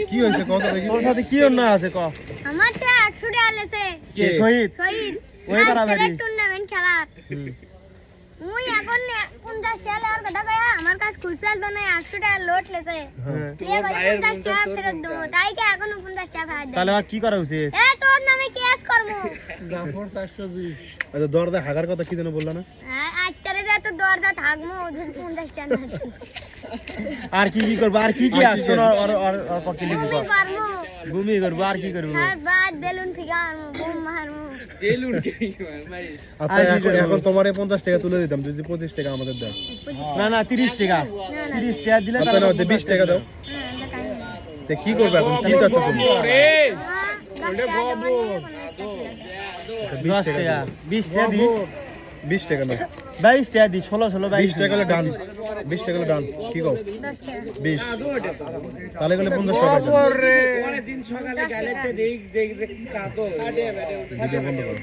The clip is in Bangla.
কি হয়েছে কত দেখি তোর সাথে কি অন্যায় আছে ক আমার তো 100 টাকা লেছে কে শহীদ শহীদ ওই বাড়াবাড়ি টুর্নামেন্ট খেলার মুই এখন 50 টাকা আর কথা কয়া আমার কাছে খুচরা তো নাই 100 টাকা লোট লেছে এ ভাই 50 টাকা ফেরত দেবো তাই কি এখনো 50 টাকা ফেরত দে তাহলে আর কি করা উচিত এ তোর নামে কেস করমু জাফর 420 আচ্ছা দরদা হাগার কথা কি যেন বললা না হ্যাঁ আটটারে যা তো দরজা থাকমু 50 টাকা আর কি কি করব আর কি কি অ্যাকশন আর পক্ষে লিখব করমু ঘুমিয়ে করব আর কি করব স্যার বাদ বেলুন ফিগারমু বুম মারমু বেলুন কি মারি আচ্ছা এখন তোমারে 50 টাকা তুলে দিতাম যদি 25 টাকা আমাদের দাও না না 30 টাকা 30 টাকা দিলে আচ্ছা নাও 20 টাকা দাও তে কি করবে এখন কি চাচ্ছ তুমি 10 টাকা 20 টাকা দিস 20 টাকা নাও 22 টাকা দিস 16 16 20 টাকা হলে ডান 20 টাকা হলে ডান কি কও 10 টাকা 20 তাহলে গেলে 50 টাকা দাও পরে দিন সকালে গেলে দেখ কাঁদো ভিডিও বন্ধ করো